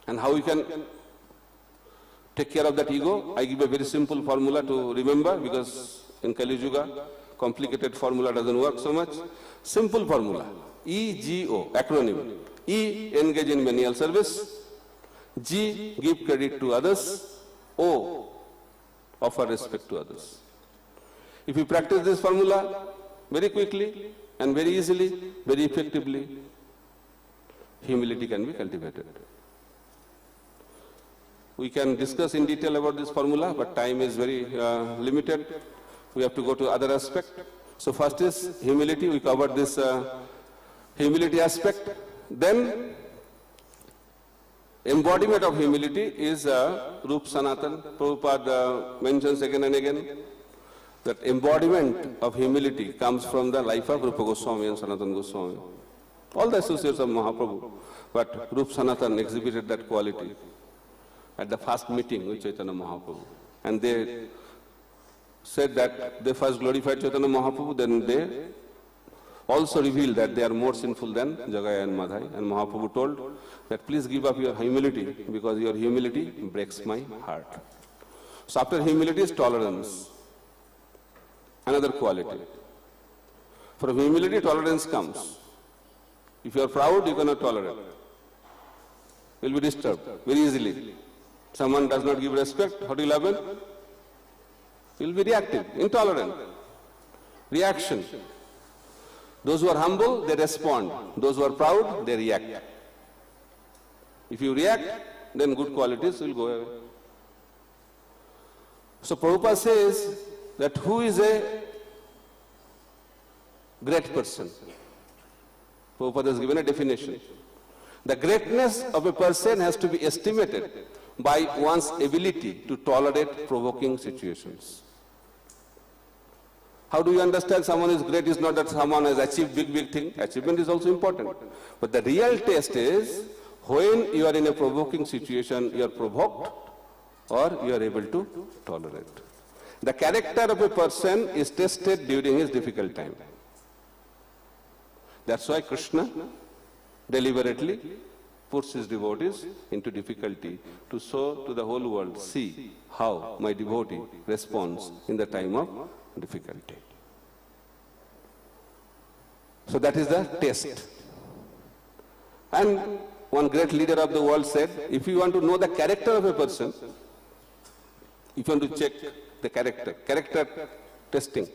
And how we can take care of that ego? I give a very simple formula to remember, because in Kali Yuga, complicated formula doesn't work so much. Simple formula. EGO, acronym. E, engage in menial service. G, give credit to others. O, offer respect to others. If you practice this formula very quickly and very easily, very effectively, humility can be cultivated. We can discuss in detail about this formula, but time is very limited. We have to go to other aspect. So first is humility. We covered this humility aspect. Then embodiment of humility is Rup Sanatan. Prabhupada mentions again and again that embodiment of humility comes from the life of Rupa Goswami and Sanatan Goswami. All the associates of Mahaprabhu. But Rup Sanatan exhibited that quality at the first meeting with Chaitanya Mahaprabhu. And they said that they first glorified Chaitanya Mahaprabhu, then they also revealed that they are more sinful than Jagaya and Madhai. And Mahaprabhu told that please give up your humility, because your humility breaks my heart. So after humility is tolerance, another quality. From humility, tolerance comes. If you are proud, you cannot tolerate. You will be disturbed very easily. Someone does not give respect, what will happen? You will be reactive, intolerant. Reaction. Those who are humble, they respond. Those who are proud, they react. If you react, then good qualities will go away. So Prabhupada says that who is a great person? Prabhupada has given a definition. The greatness of a person has to be estimated by one's ability to tolerate provoking situations. How do you understand someone is great? Is not that someone has achieved big thing. Achievement is also important. But the real test is when you are in a provoking situation, you are provoked or you are able to tolerate. The character of a person is tested during his difficult time. That's why Krishna deliberately puts his devotees into difficulty to show to the whole world, see how my devotee responds in the time of difficulty. So that is the test. And one great leader of the world said, if you want to know the character of a person, if you want to check the character testing,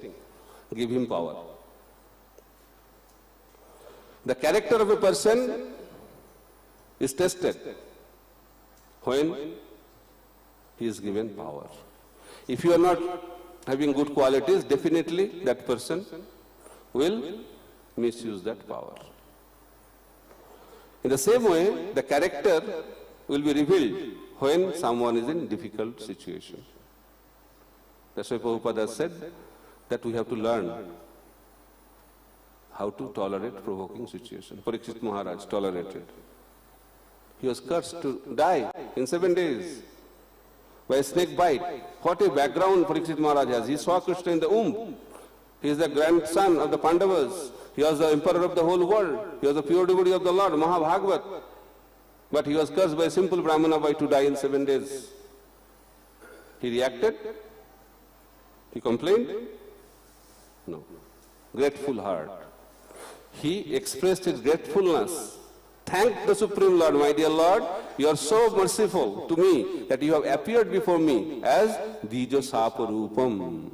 give him power. The character of a person is tested when he is given power. If you are not having good qualities, definitely that person will misuse that power. In the same way, the character will be revealed when someone is in difficult situation. That's why Prabhupada said that we have to learn how to tolerate provoking situation. Parikshit Maharaj tolerated. He was cursed to die in 7 days by a snake bite. What a background Parikshit Maharaj has. He saw Krishna in the womb. He is the grandson of the Pandavas. He was the emperor of the whole world. He was the pure devotee of the Lord, Mahabhagavat. But he was cursed by a simple Brahmana boy to die in 7 days. He reacted. He complained? No. Grateful heart. He expressed his gratefulness. Thank the Supreme Lord, my dear Lord, you are so merciful to me that you have appeared before me as Dijo Saparupam.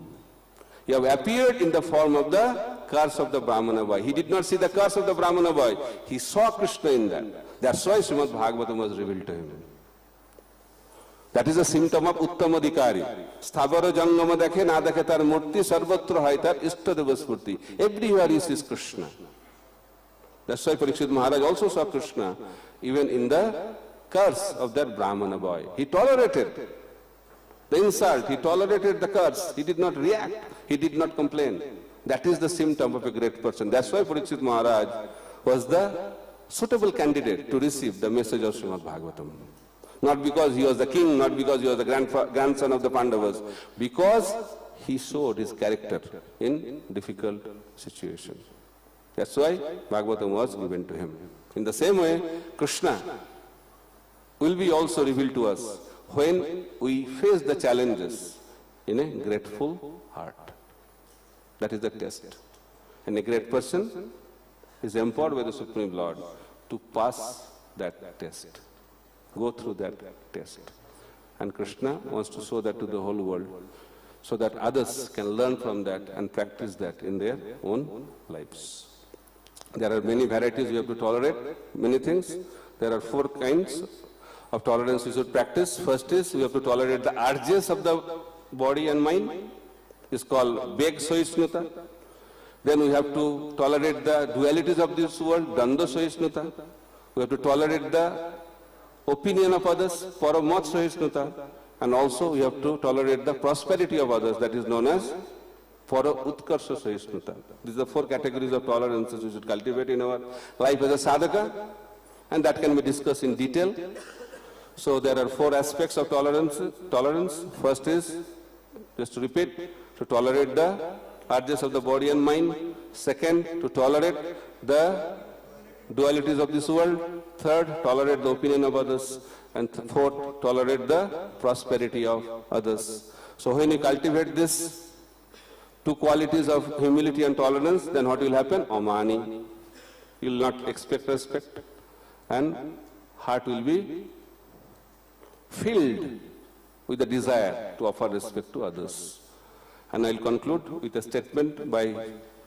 You have appeared in the form of the curse of the Brahmana boy. He did not see the curse of the Brahmana boy. He saw Krishna in that. That's why Srimad Bhagavatam was revealed to him. That is a symptom of Uttamadikari. Sthavara Jangama dekhe, na dekhe tar murti, sarvatra hai tar ishtadeva spurti. Everywhere he sees Krishna. That's why Parikshit Maharaj also saw Krishna, even in the curse of that Brahmana boy. He tolerated the insult, he tolerated the curse, he did not react, he did not complain. That is the symptom of a great person. That's why Parikshit Maharaj was the suitable candidate to receive the message of Srimad Bhagavatam. Not because he was the king, not because he was the grandson of the Pandavas, because he showed his character in difficult situations. That's why Bhagavatam was given to him. In the same way, Krishna will be also revealed to us when we face the challenges in a grateful heart. That is the test. And a great person is empowered by the Supreme Lord to pass that test, go through that test. And Krishna wants to show that to the whole world so that others can learn from that and practice that in their own lives. There are many varieties we have to tolerate, many things. There are 4 kinds of tolerance we should practice. First is we have to tolerate the urges of the body and mind. It's called Beg Soishnuta. Then we have to tolerate the dualities of this world, Danda Soishnuta. We have to tolerate the opinion of others, Paramat Soishnuta. And also we have to tolerate the prosperity of others, that is known as Para Utkarsha Soishnuta. These are 4 categories of tolerances we should cultivate in our life as a sadhaka, and that can be discussed in detail. So there are 4 aspects of tolerance. First is, just to repeat, to tolerate the urges of the body and mind. Second, to tolerate the dualities of this world. Third, tolerate the opinion of others. And fourth, tolerate the prosperity of others. So when you cultivate these 2 qualities of humility and tolerance, then what will happen? Amani. You will not expect respect, and heart will be filled with the desire to offer respect to others. And I will conclude with a statement by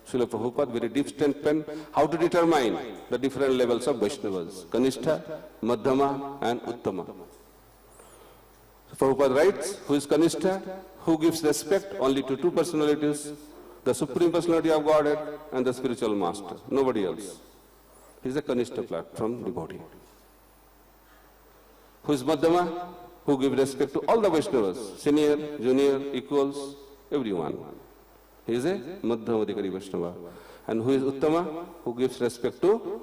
Srila Prabhupada, very deep statement, how to determine the different levels of Vaishnavas, Kanistha, Madhyama and Uttama. Prabhupada writes, who is Kanistha? Who gives respect only to 2 personalities, the Supreme Personality of Godhead and the Spiritual Master, nobody else. He is a Kanistha platform devotee. Who is Madhyama? Who gives respect to all the Vaishnavas, senior, junior, equals, everyone. He is a Madhyamadikari Vaishnava. And who is Uttama? Who gives respect to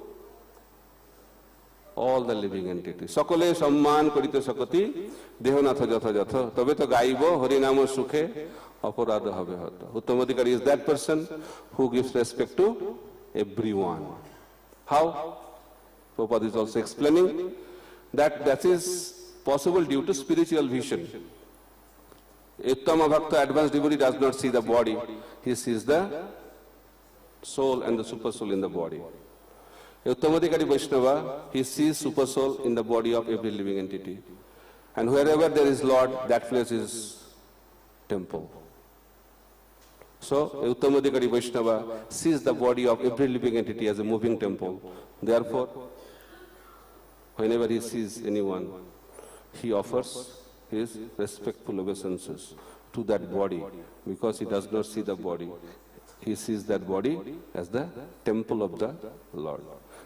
all the living entities. Sakale samman karite sakati dehonatha jatha jatha tabe to gaibo harinama sukhe aparadha habe hata. Uttamadikari is that person who gives respect to everyone. How? Prabhupada is also explaining that is possible due to spiritual vision. Uttama Bhakta, advanced devotee, does not see the body. He sees the soul and the super soul in the body. Uttamadikari Vaishnava, he sees super soul in the body of every living entity. And wherever there is Lord, that place is temple. So, Uttamadikari Vaishnava sees the body of every living entity as a moving temple. Therefore, whenever he sees anyone, he offers his respectful obeisances to that body, because he does not see the body. He sees that body as the temple of the Lord.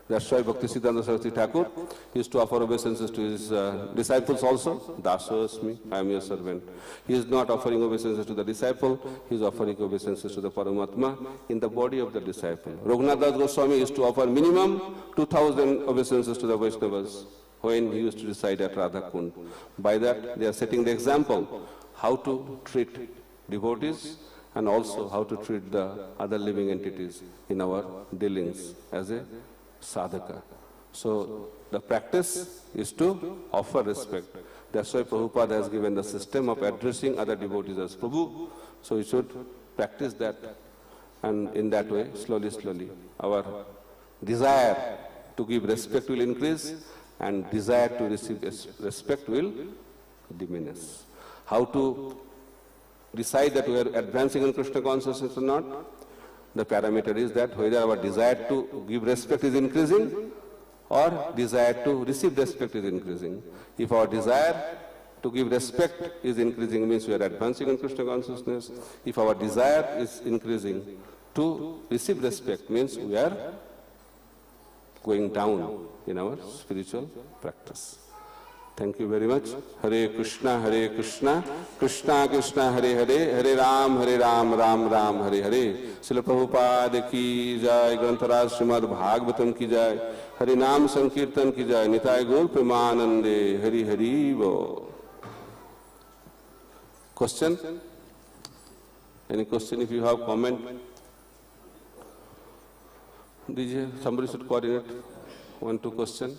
That's why Bhakti Saraswati Thakur used to offer obeisances to his disciples also. Dasasmi, I am your servant. He is not offering obeisances to the disciple, he is offering obeisances to the Paramatma in the body of the disciple. Raghunath Das Goswami used to offer minimum 2000 obeisances to the Vaishnavas when he used to reside at Radha Kund. By that, they are setting the example how to treat devotees and also how to treat the other living entities in our dealings as a sadhaka. So the practice is to offer respect. That's why Prabhupada has given the system of addressing other devotees as Prabhu. So we should practice that, and in that way, slowly, slowly, our desire to give respect will increase and desire to receive respect will diminish. How to decide that we are advancing in Krishna consciousness or not? The parameter is that whether our desire to give respect is increasing or desire to receive respect is increasing. If our desire to give respect is increasing, means we are advancing in Krishna consciousness. If our desire is increasing to receive respect, means we are going down in our spiritual practice. Thank you very much. Hare Krishna, Krishna Krishna, Hare Hare, Hare Ram, Ram Ram, Hare Hare. Srila Prabhupada ki jai, Grantaraj Srimad Bhagavatam ki jai, Hare Nam Sankirtan ki jai, Nitai Gaur Premanande, Hare Hare Bo. Question? Any question? If you have comment, DJ, somebody should coordinate 1-2 question.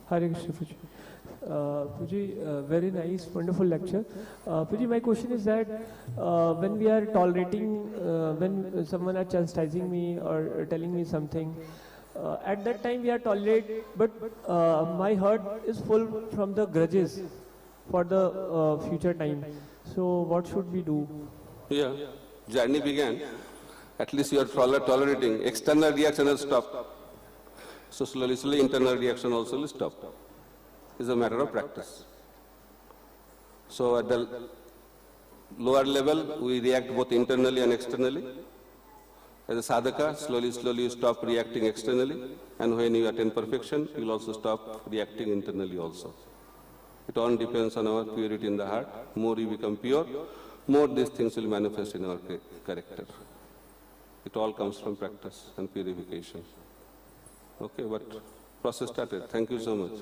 Hare Krishna, Puji. Puji, very nice, wonderful lecture. Puji, my question is that when we are tolerating, when someone are chastising me or telling me something, at that time we are tolerate, but my heart is full from the grudges for the future time. So what should we do? Yeah, journey began. At least you are tolerating. External reaction will stop. So slowly, slowly, internal reaction also will stop. It's a matter of practice. So at the lower level, we react both internally and externally. As a sadhaka, slowly, slowly you stop reacting externally. And when you attain perfection, you will also stop reacting internally also. It all depends on our purity in the heart. More you become pure, more these things will manifest in our character. It all comes from practice and purification. Okay, but process started. Thank you so much.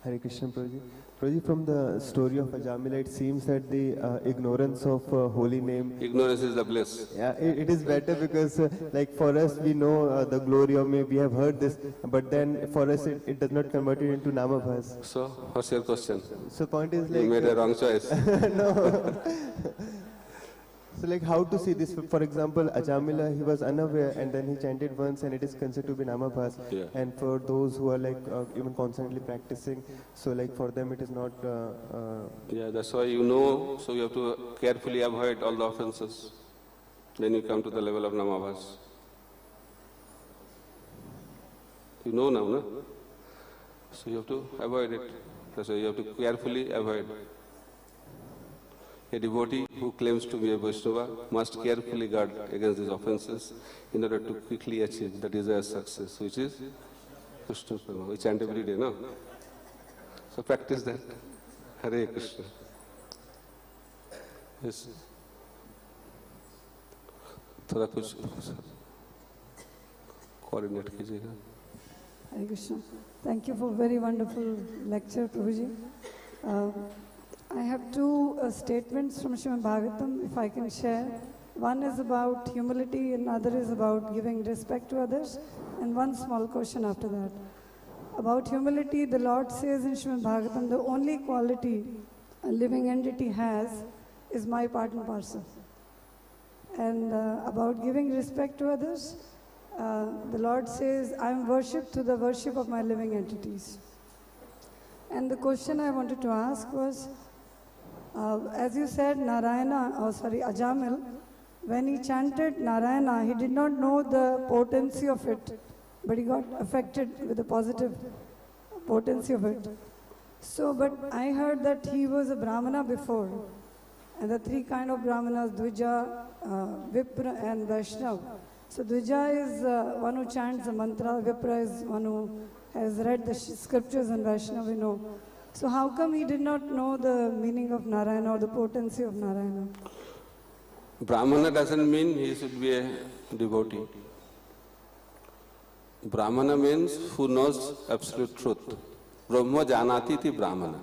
Hare Krishna, Prabhuji. Prabhuji, from the story of Ajamila, it seems that the ignorance of holy name... Ignorance is the bliss. Yeah, it is better because like for us, we know the glory of me, we have heard this, but then for us, it does not convert it into Namabhas. So, what's your question? So point is like... You made a wrong choice. No. So like how to see this? For example, Ajamila, he was unaware and then he chanted once and it is considered to be Namabhas. Yeah. And for those who are like even constantly practicing, so like for them it is not... Yeah, that's why you know, so you have to carefully avoid all the offenses. Then you come to the level of Namabhas. You know now, no? So you have to avoid it. That's why you have to carefully avoid. A devotee who claims to be a Vaishnava must carefully guard against these offenses in order to quickly achieve the desired success, which is Krishna Prema. We chant every day, no? So practice that. Hare Krishna. Yes. थोड़ा कुछ coordinate कीजिएगा. Hare Krishna. Thank you for very wonderful lecture, Prabhuji. I have two statements from Srimad Bhagavatam, if I can share. One is about humility and other is about giving respect to others. And one small question after that. About humility, the Lord says in Srimad Bhagavatam, the only quality a living entity has is my part and parcel. And about giving respect to others, the Lord says, I am worshipped through the worship of my living entities. And the question I wanted to ask was, as you said, Ajamil, when he chanted Narayana, he did not know the potency of it, but he got affected with the positive potency of it. So, but I heard that he was a Brahmana before, and the three kind of Brahmanas, Dvija, Vipra and Vaishnava. So Dvija is one who chants the mantra, Vipra is one who has read the scriptures, and Vaishnava we know. So how come he did not know the meaning of Narayana or the potency of Narayana? Brahmana doesn't mean he should be a devotee. Brahmana means who knows absolute truth. Brahma janati ti Brahmana.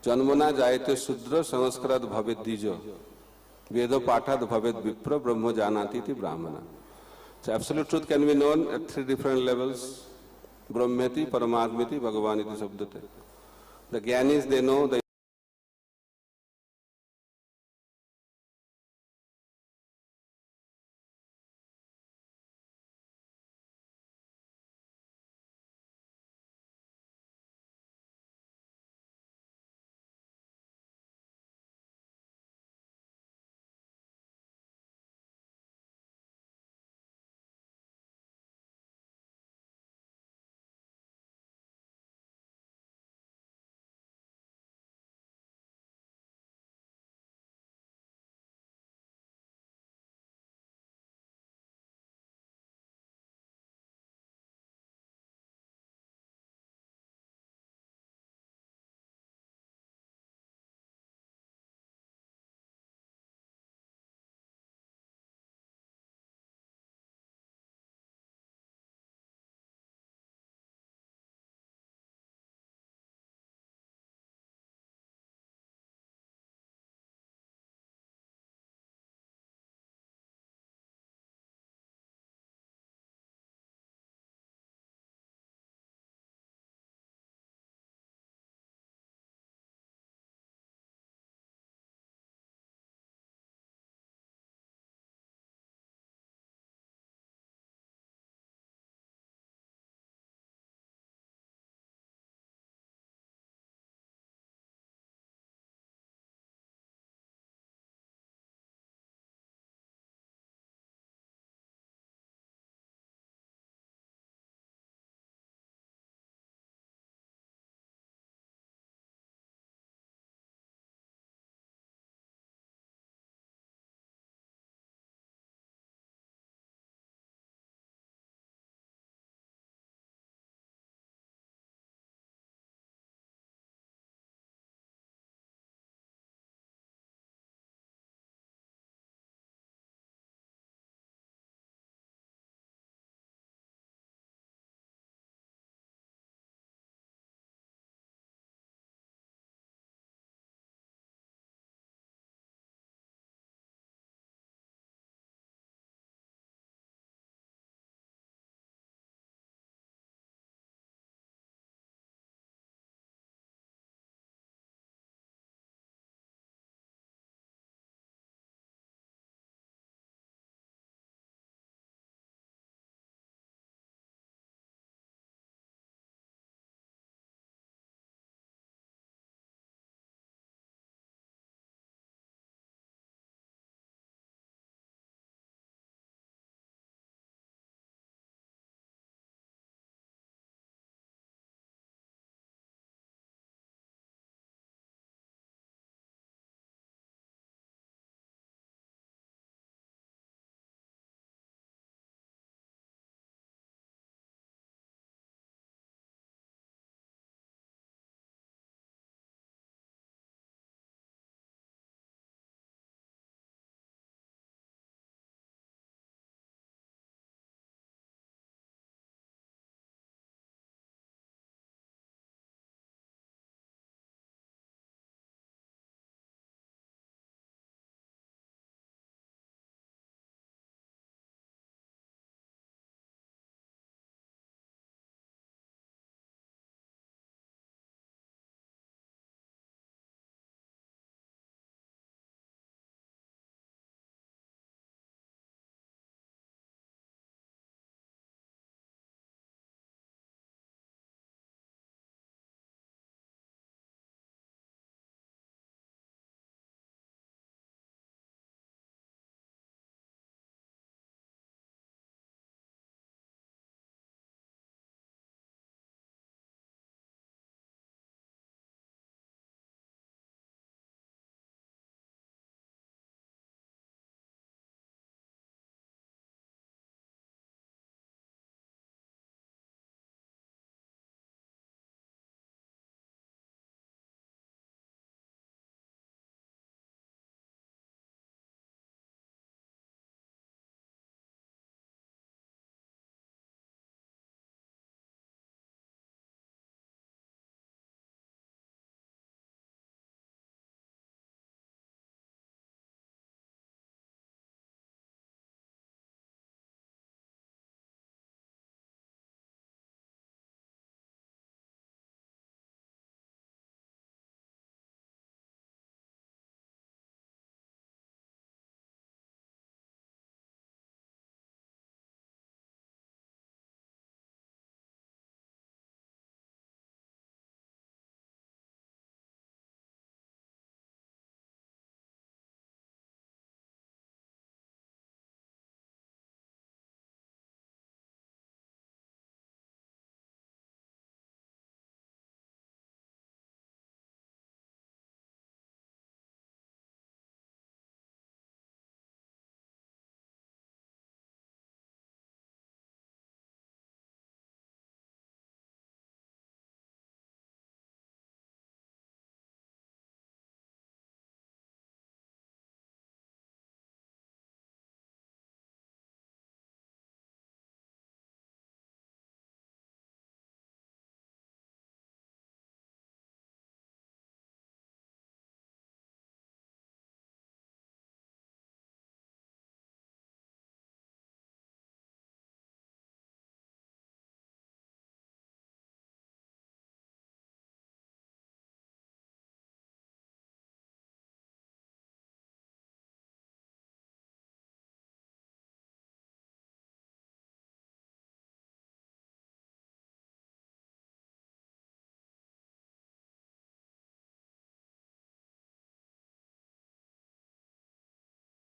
Janmana jayate Shudra Sanskarat bhavet dijo. Veda pathat bhavet Vipra Brahma janati ti Brahmana. So absolute truth can be known at three different levels. Brahmeti, Paramatmiti, Bhagavaniti Sabdate. The Gyanis, they know the